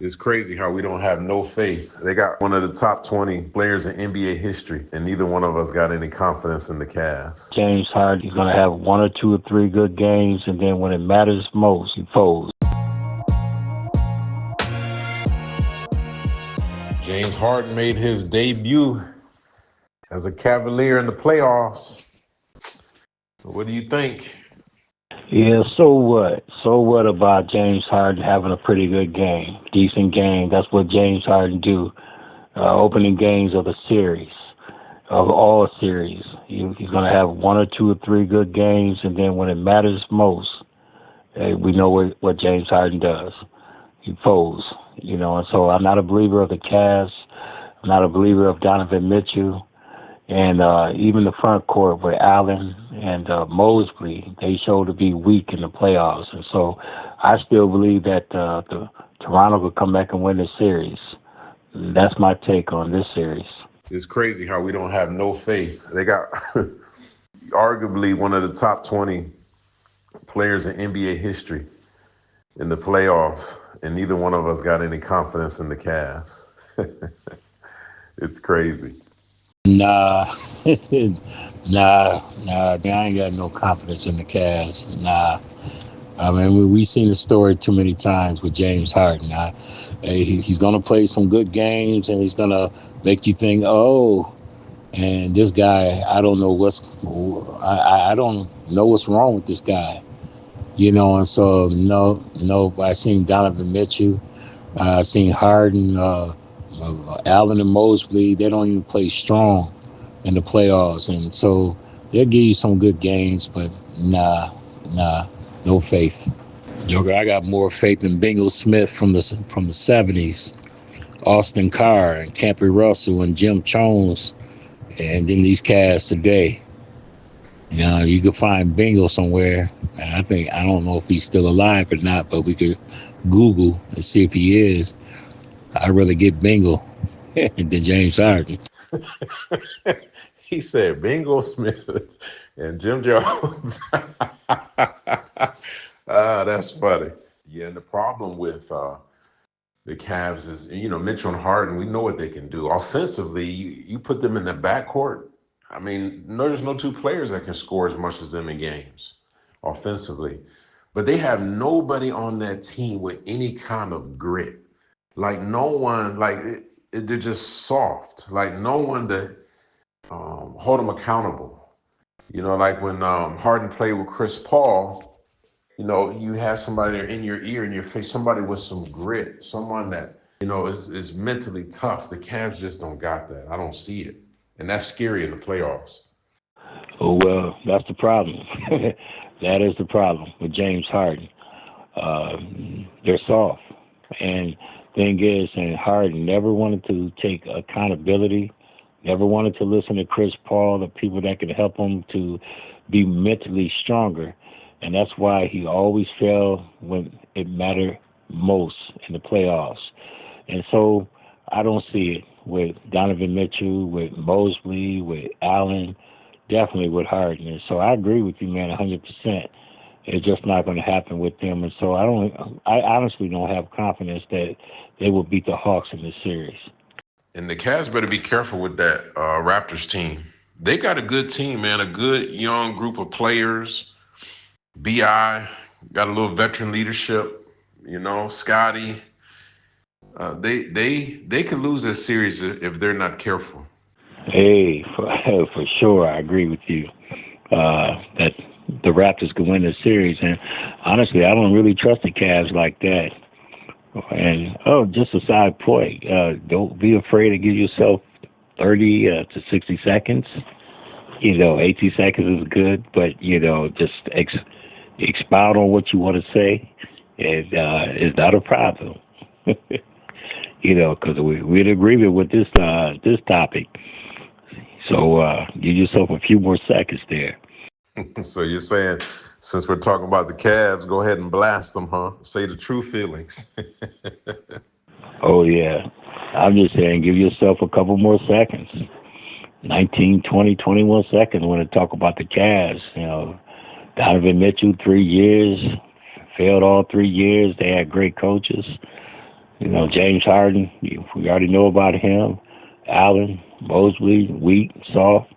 It's crazy how we don't have no faith. They got one of the top 20 players in NBA history, and neither one of us got any confidence in the Cavs. James Harden is going to have one or two or three good games, and then when it matters most, he folds. James Harden made his debut as a Cavalier in the playoffs. What do you think? Yeah, so what? So what about James Harden having a pretty good game, decent game? That's what James Harden do. Opening games of the series, of all series. He's going to have one or two or three good games, and then when it matters most, we know what James Harden does. He folds, and so I'm not a believer of the Cavs. I'm not a believer of Donovan Mitchell. And even the front court with Allen and Mosley, they show to be weak in the playoffs. And so I still believe that the Toronto will come back and win the series. That's my take on this series. It's crazy how we don't have no faith. They got arguably one of the top 20 players in NBA history in the playoffs, and neither one of us got any confidence in the Cavs. It's crazy. Nah, nah. I ain't got no confidence in the Cavs. Nah. I mean, we've seen the story too many times with James Harden. He's going to play some good games, and he's going to make you think, oh, and this guy, I don't know what's wrong with this guy. And so, no, I seen Donovan Mitchell. I seen Harden, Allen and Mosley. They don't even play strong in the playoffs, and so they'll give you some good games, but nah, no faith. I got more faith in Bingle Smith from the 70s, Austin Carr and Campy Russell and Jim Jones, and then these Cavs today. You could find Bingle somewhere, and I don't know if he's still alive or not, but we could Google and see if he is. I'd rather get Bingle than James Harden. He said Bingo Smith and Jim Jones. That's funny. Yeah, and the problem with the Cavs is, Mitchell and Harden, we know what they can do. Offensively, you put them in the backcourt. I mean, there's no two players that can score as much as them in games offensively. But they have nobody on that team with any kind of grit. Like no one, they're just soft. Like no one to hold them accountable. Like when Harden played with Chris Paul, you have somebody in your ear, in your face, somebody with some grit, someone that, is mentally tough. The Cavs just don't got that. I don't see it. And that's scary in the playoffs. Oh, well, that's the problem. That is the problem with James Harden. They're soft. And thing is, and Harden never wanted to take accountability, never wanted to listen to Chris Paul, the people that could help him to be mentally stronger. And that's why he always fell when it mattered most in the playoffs. And so I don't see it with Donovan Mitchell, with Mosley, with Allen, definitely with Harden. And so I agree with you, man, 100%. It's just not going to happen with them. And so I honestly don't have confidence that they will beat the Hawks in this series. And the Cavs better be careful with that Raptors team. They got a good team, man, a good young group of players. B.I. got a little veteran leadership, Scotty. They could lose this series if they're not careful. Hey, for sure, I agree with you that the Raptors could win this series. And honestly, I don't really trust the Cavs like that. And just a side point, don't be afraid to give yourself 30 to 60 seconds. 80 seconds is good, but just expound on what you want to say. It's not a problem. Because we're in agreement with this topic. So give yourself a few more seconds there. So you're saying, since we're talking about the Cavs, go ahead and blast them, huh? Say the true feelings. Oh, yeah. I'm just saying, give yourself a couple more seconds. 19, 20, 21 seconds when I talk about the Cavs. Donovan Mitchell, 3 years, failed all 3 years. They had great coaches. James Harden, we already know about him. Allen, Mosley, weak, soft.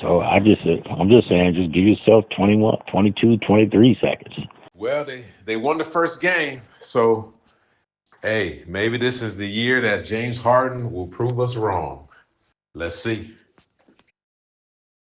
So I'm just saying, just give yourself 21, 22, 23 seconds. Well, they won the first game, so hey, maybe this is the year that James Harden will prove us wrong. Let's see.